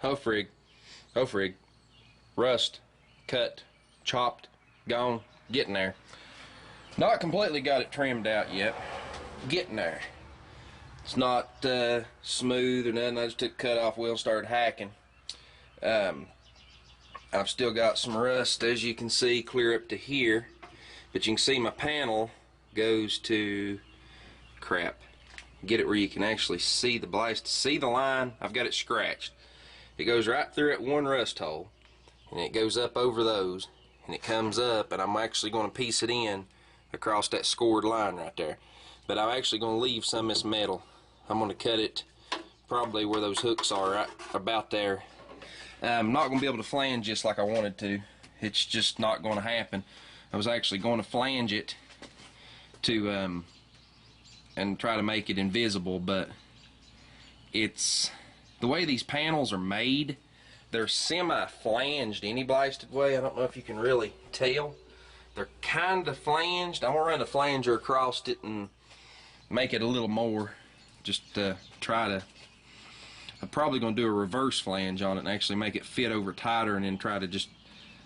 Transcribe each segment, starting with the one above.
Hofrig, rust, cut, chopped, gone, getting there. Not completely got it trimmed out yet, getting there. It's not smooth or nothing. I just took the cut off wheel and started hacking. I've still got some rust, as you can see, clear up to here, but you can see my panel goes to crap. Get it where you can actually see the blast, see the line. I've got it scratched. It goes right through at one rust hole, and it goes up over those, and it comes up, and I'm actually going to piece it in across that scored line right there. But I'm actually going to leave some of this metal. I'm going to cut it probably where those hooks are, right about there. I'm not going to be able to flange just like I wanted to. It's just not going to happen. I was actually going to flange it to and try to make it invisible, but it's the way these panels are made. They're semi-flanged any blasted way. I don't know if you can really tell. They're kind of flanged. I'm gonna run a flanger across it and make it a little more. Just try to. I'm probably gonna do a reverse flange on it and actually make it fit over tighter, and then try to just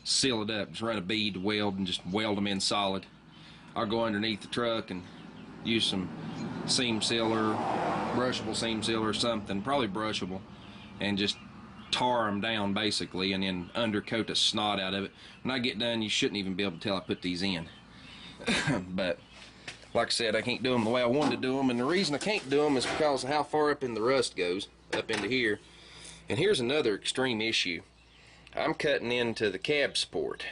seal it up. Just run a bead to weld and just weld them in solid. I'll go underneath the truck and use some seam sealer, brushable seam sealer or something, probably brushable, and just tar them down basically, and then undercoat the snot out of it. When I get done, you shouldn't even be able to tell I put these in. But like I said, I can't do them the way I wanted to do them, and the reason I can't do them is because of how far up in the rust goes, up into here. And here's another extreme issue. I'm cutting into the cab support.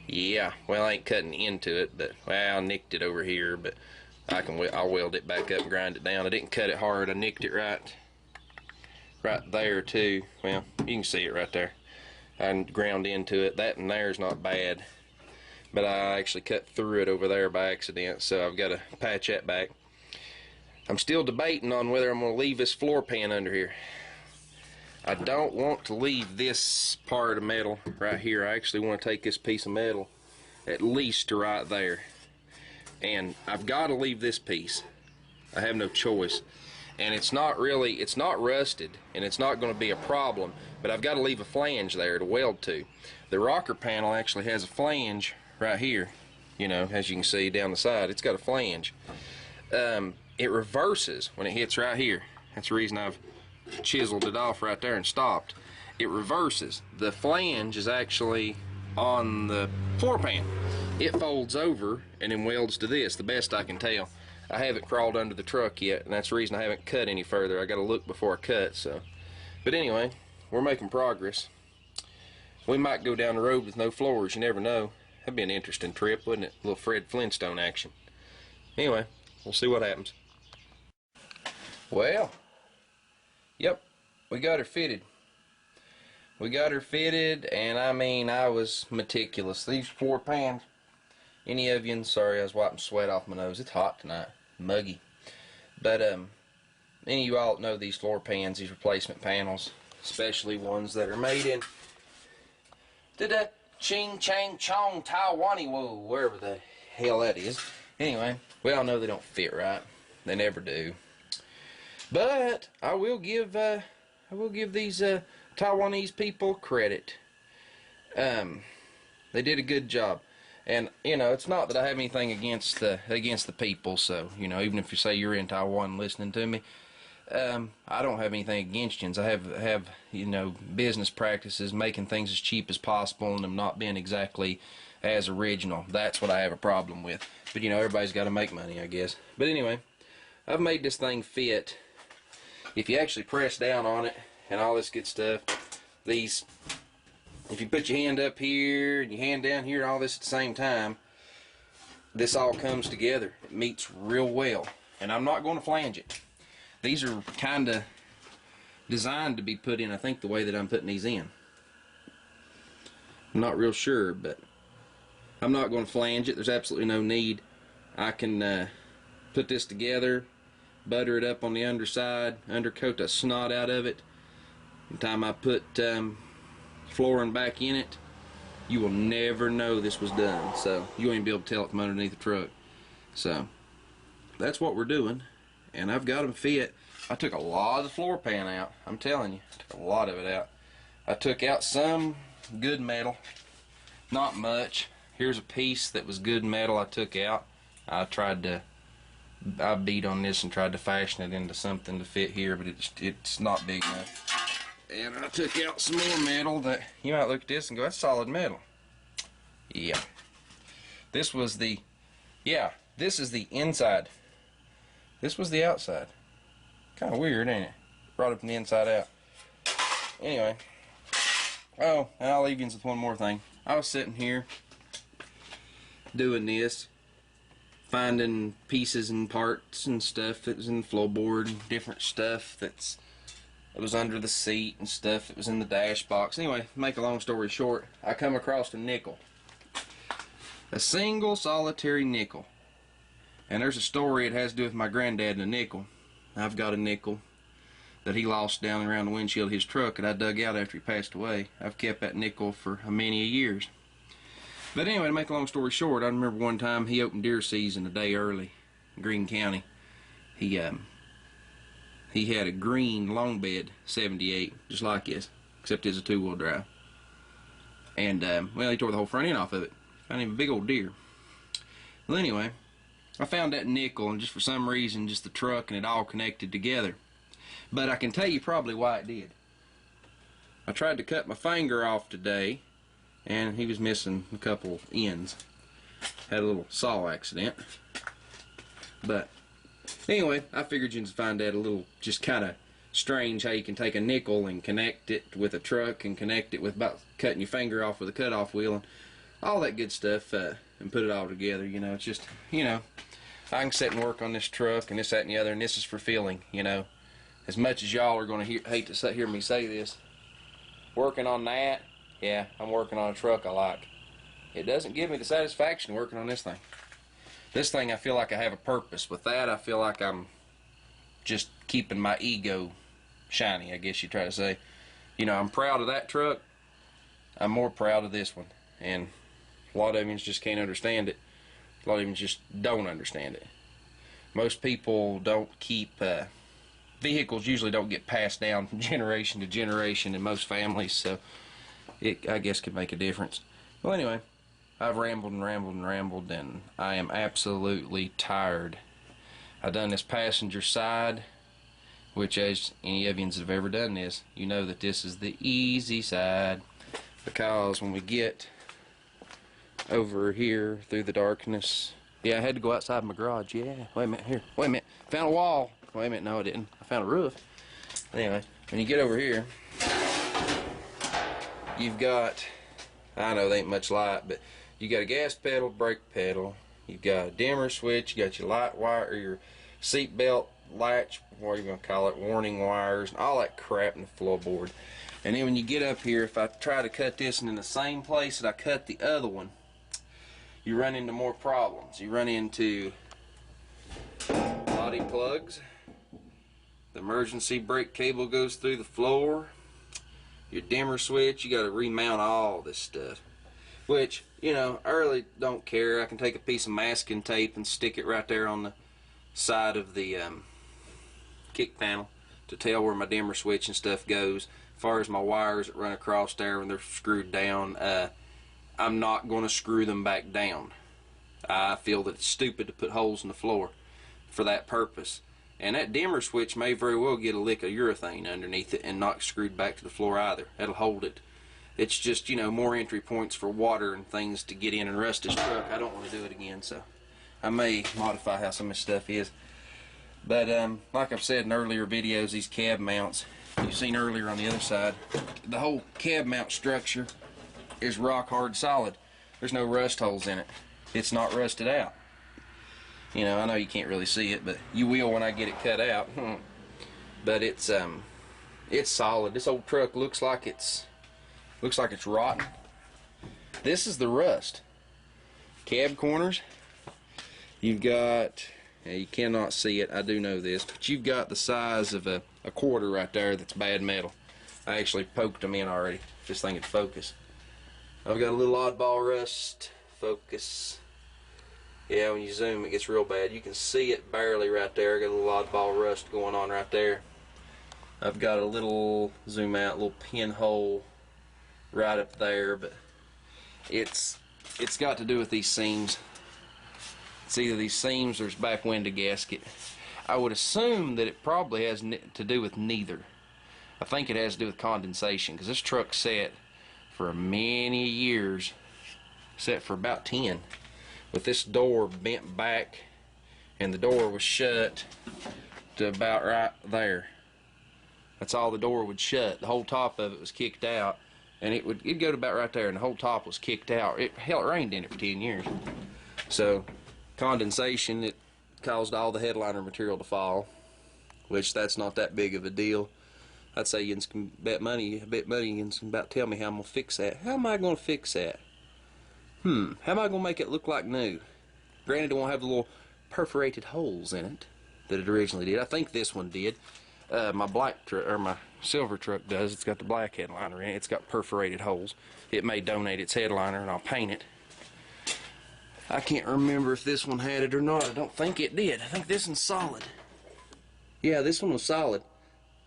Yeah, well, I ain't cutting into it, but well, I nicked it over here, but I'll weld it back up and grind it down. I didn't cut it hard. I nicked it right there too. Well, you can see it right there. I ground into it. That and there's not bad, but I actually cut through it over there by accident, so I've got to patch that back. I'm still debating on whether I'm going to leave this floor pan under here. I don't want to leave this part of metal right here. I actually want to take this piece of metal at least to right there, and I've got to leave this piece. I have no choice. And it's not rusted, and it's not going to be a problem, but I've got to leave a flange there to weld to. The rocker panel actually has a flange right here, you know, as you can see down the side. It's got a flange. It reverses when it hits right here. That's the reason I've chiseled it off right there and stopped. It reverses. The flange is actually on the floor pan. It folds over and then welds to this, the best I can tell. I haven't crawled under the truck yet, and that's the reason I haven't cut any further. I got to look before I cut. So, but anyway, we're making progress. We might go down the road with no floors. You never know. That'd be an interesting trip, wouldn't it? A little Fred Flintstone action. Anyway, we'll see what happens. Well, yep, we got her fitted. We got her fitted, and I mean, I was meticulous. These 4 pans. Any of you, sorry, I was wiping sweat off my nose. It's hot tonight, muggy. But any of you all know these floor pans, these replacement panels, especially ones that are made in the Ching Chang Chong Taiwanese wool, wherever the hell that is. Anyway, we all know they don't fit right. They never do. But I will give these Taiwanese people credit. They did a good job. And you know, it's not that I have anything against the people. So you know, even if you say you're in Taiwan listening to me, I don't have anything against you. I have you know, business practices, making things as cheap as possible, and them not being exactly as original. That's what I have a problem with. But you know, everybody's got to make money, I guess. But anyway, I've made this thing fit. If you actually press down on it and all this good stuff, these. If you put your hand up here and your hand down here and all this at the same time, this all comes together. It meets real well. And I'm not going to flange it. These are kind of designed to be put in, I think, the way that I'm putting these in. I'm not real sure, but I'm not going to flange it. There's absolutely no need. I can put this together, butter it up on the underside, undercoat the snot out of it. By the time I put flooring back in it, you will never know this was done. So you won't even be able to tell it from underneath the truck. So that's what we're doing, and I've got them fit. I took a lot of the floor pan out. I'm telling you, I took a lot of it out. I took out some good metal, not much. Here's a piece that was good metal I took out. I beat on this and tried to fashion it into something to fit here, but it's not big enough. And I took out some more metal that you might look at this and go, that's solid metal. Yeah. This was the, this is the inside. This was the outside. Kind of weird, ain't it? Brought it from the inside out. Anyway. Oh, and I'll leave you with one more thing. I was sitting here doing this, finding pieces and parts and stuff that was in the floorboard, and different stuff that was under the seat and stuff that was in the dash box. Anyway, make a long story short, I come across a nickel. A single solitary nickel. And there's a story it has to do with my granddad and a nickel. I've got a nickel that he lost down around the windshield of his truck that I dug out after he passed away. I've kept that nickel for many years. But anyway, to make a long story short, I remember one time he opened deer season a day early in Greene County. He had a green long bed 78, just like this, except it's a 2-wheel drive. And, well, he tore the whole front end off of it. Found him a big old deer. Well, anyway, I found that nickel, and just for some reason, just the truck and it all connected together. But I can tell you probably why it did. I tried to cut my finger off today, and he was missing a couple ends. Had a little saw accident. But anyway, I figured you'd find that a little just kind of strange how you can take a nickel and connect it with a truck and connect it with about cutting your finger off with a cutoff wheel and all that good stuff, and put it all together. You know, it's just, you know, I can sit and work on this truck and this, that, and the other, and this is for feeling, you know. As much as y'all are going to hate to hear me say this, working on that, yeah, I'm working on a truck I like. It doesn't give me the satisfaction working on this thing. This thing, I feel like I have a purpose. With that, I feel like I'm just keeping my ego shiny, I guess you try to say. You know, I'm proud of that truck. I'm more proud of this one. And a lot of you just can't understand it. A lot of you just don't understand it. Most people don't keep... vehicles usually don't get passed down from generation to generation in most families, so it, I guess, could make a difference. Well, anyway, I've rambled and rambled and rambled, and I am absolutely tired. I've done this passenger side, which, as any of you that have ever done this, you know that this is the easy side, because when we get over here through the darkness, yeah, I had to go outside my garage, yeah, wait a minute, here, wait a minute, found a wall. Wait a minute, no I didn't. I found a roof. Anyway, when you get over here, you've got, I know there ain't much light, but you got a gas pedal, brake pedal, you've got a dimmer switch, you got your light wire, or your seat belt latch, what are you going to call it, warning wires, and all that crap in the floorboard. And then when you get up here, if I try to cut this and in the same place that I cut the other one, you run into more problems. You run into body plugs. The emergency brake cable goes through the floor. Your dimmer switch, you got to remount all this stuff. Which, you know, I really don't care. I can take a piece of masking tape and stick it right there on the side of the kick panel to tell where my dimmer switch and stuff goes. As far as my wires that run across there when they're screwed down, I'm not going to screw them back down. I feel that it's stupid to put holes in the floor for that purpose. And that dimmer switch may very well get a lick of urethane underneath it and not screwed back to the floor either. That'll hold it. It's just, you know, more entry points for water and things to get in and rust this truck. I don't want to do it again, so I may modify how some of this stuff is. But like I've said in earlier videos, these cab mounts, you've seen earlier on the other side, the whole cab mount structure is rock hard solid. There's no rust holes in it. It's not rusted out. You know, I know you can't really see it, but you will when I get it cut out. But it's solid. This old truck looks like it's rotten. This is the rust. Cab corners. You've got, you cannot see it, I do know this, but you've got the size of a quarter right there that's bad metal. I actually poked them in already. This thing would focus. I've got a little oddball rust. Focus. Yeah, when you zoom it gets real bad. You can see it barely right there. Got a little oddball rust going on right there. I've got a little, zoom out, little pinhole right up there, but it's got to do with these seams. It's either these seams or it's back window gasket. I would assume that it probably has to do with neither. I think it has to do with condensation, because this truck sat for many years, sat for about 10, with this door bent back, and the door was shut to about right there. That's all the door would shut. The whole top of it was kicked out, and it'd go to about right there, and the whole top was kicked out. Hell, it rained in it for 10 years. So condensation, it caused all the headliner material to fall, which that's not that big of a deal. I'd say you can bet money you can about tell me how I'm gonna fix that. How am I gonna fix that? How am I gonna make it look like new? Granted, it won't have the little perforated holes in it that it originally did. I think this one did. My black truck, or my silver truck does. It's got the black headliner in it. It's got perforated holes. It may donate its headliner, and I'll paint it. I can't remember if this one had it or not. I don't think it did. I think this one's solid. Yeah, this one was solid.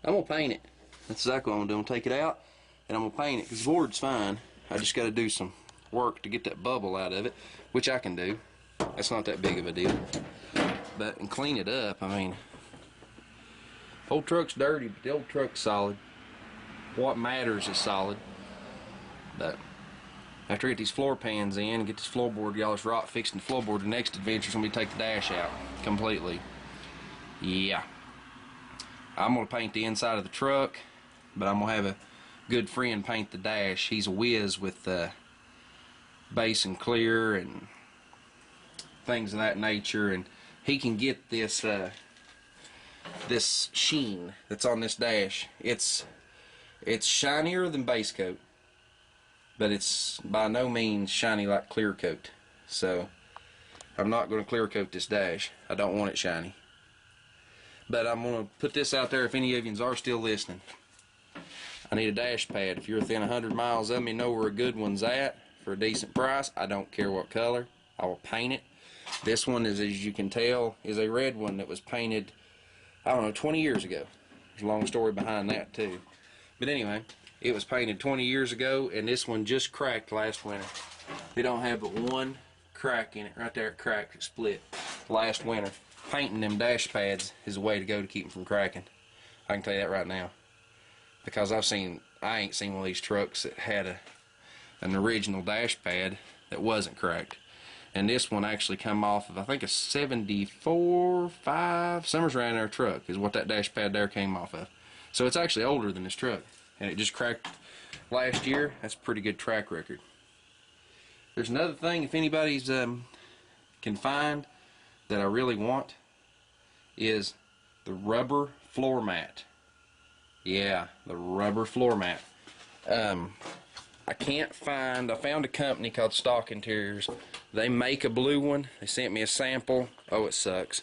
I'm gonna paint it. That's exactly what I'm gonna do. I'm gonna take it out and I'm gonna paint it, because the board's fine. I just gotta do some work to get that bubble out of it, which I can do. That's not that big of a deal. But and clean it up. I mean, old truck's dirty, but the old truck's solid. What matters is solid. But after I get these floor pans in and get this floorboard, y'all this rot fixed in the floorboard, the next adventure's gonna be to take the dash out completely. Yeah. I'm gonna paint the inside of the truck, but I'm gonna have a good friend paint the dash. He's a whiz with base and clear and things of that nature, and he can get this this sheen that's on this dash. It's shinier than base coat, but it's by no means shiny like clear coat. So I'm not going to clear coat this dash. I don't want it shiny. But I'm going to put this out there if any of you are still listening. I need a dash pad. If you're within 100 miles of me, know where a good one's at for a decent price. I don't care what color. I will paint it. This one is, as you can tell, is a red one that was painted, I don't know, 20 years ago. There's a long story behind that too. But anyway, it was painted 20 years ago, and this one just cracked last winter. It don't have but one crack in it. Right there, it cracked, it split last winter. Painting them dash pads is a way to go to keep them from cracking. I can tell you that right now. Because I ain't seen one of these trucks that had an original dash pad that wasn't cracked. And this one actually come off of, I think, a 74, 5, somewhere around our truck is what that dash pad there came off of. So it's actually older than this truck. And it just cracked last year. That's a pretty good track record. There's another thing, if anybody's can find that I really want, is the rubber floor mat. Yeah, the rubber floor mat. I found a company called Stock Interiors. They make a blue one. They sent me a sample. Oh, it sucks.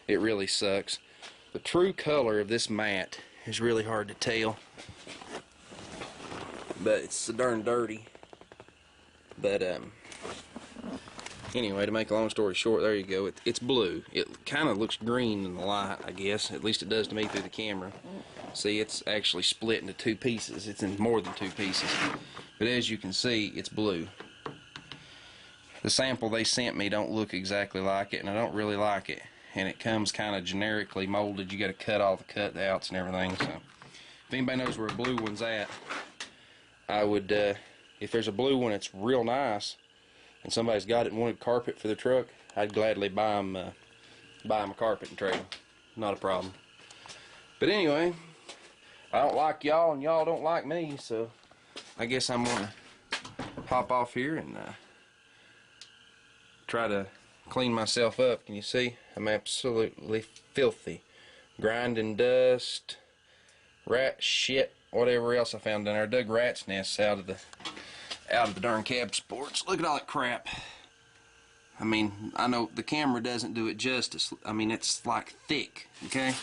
It really sucks. The true color of this mat is really hard to tell, but it's so darn dirty. But anyway, to make a long story short, there you go. It's blue. It kind of looks green in the light, I guess. At least it does to me through the camera. See, it's actually split into two pieces. It's in more than two pieces. But as you can see, it's blue. The sample they sent me don't look exactly like it, and I don't really like it. And it comes kind of generically molded. You got to cut all the cutouts and everything. So if anybody knows where a blue one's at, I would, if there's a blue one that's real nice, and somebody's got it and wanted carpet for their truck, I'd gladly buy them a carpet and trade them. Not a problem. But anyway, I don't like y'all and y'all don't like me, so I guess I'm gonna hop off here and try to clean myself up. Can you see? I'm absolutely filthy. Grinding dust, rat shit, whatever else I found down there. I dug rat's nests out of the darn cab sports. Look at all that crap. I mean, I know the camera doesn't do it justice. I mean, it's like thick, okay?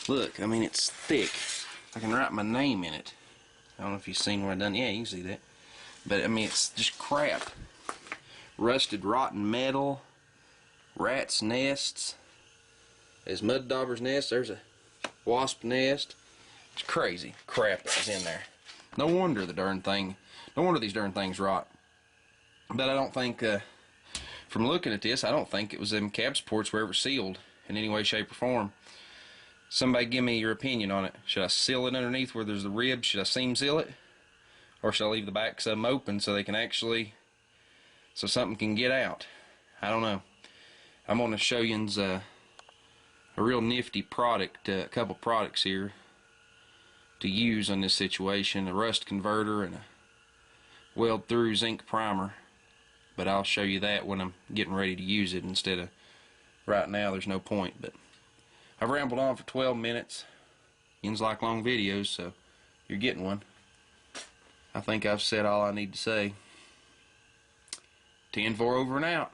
Look, I mean, it's thick. I can write my name in it. I don't know if you've seen what I've done. Yeah, you can see that. But, I mean, it's just crap. Rusted, rotten metal, rats' nests. There's mud dauber's nest. There's a wasp nest. It's crazy crap that was in there. No wonder the darn thing. No wonder these darn things rot. But I don't think, from looking at this, I don't think it was them cab supports were ever sealed in any way, shape, or form. Somebody give me your opinion on it. Should I seal it underneath where there's the ribs? Should I seam seal it? Or should I leave the back some open so they can actually, so something can get out? I don't know. I'm going to show you a real nifty product, a couple products here to use on this situation. A rust converter and a weld through zinc primer. But I'll show you that when I'm getting ready to use it instead of right now. There's no point. But I've rambled on for 12 minutes. Yins like long videos, so you're getting one. I think I've said all I need to say. 10-4 over and out.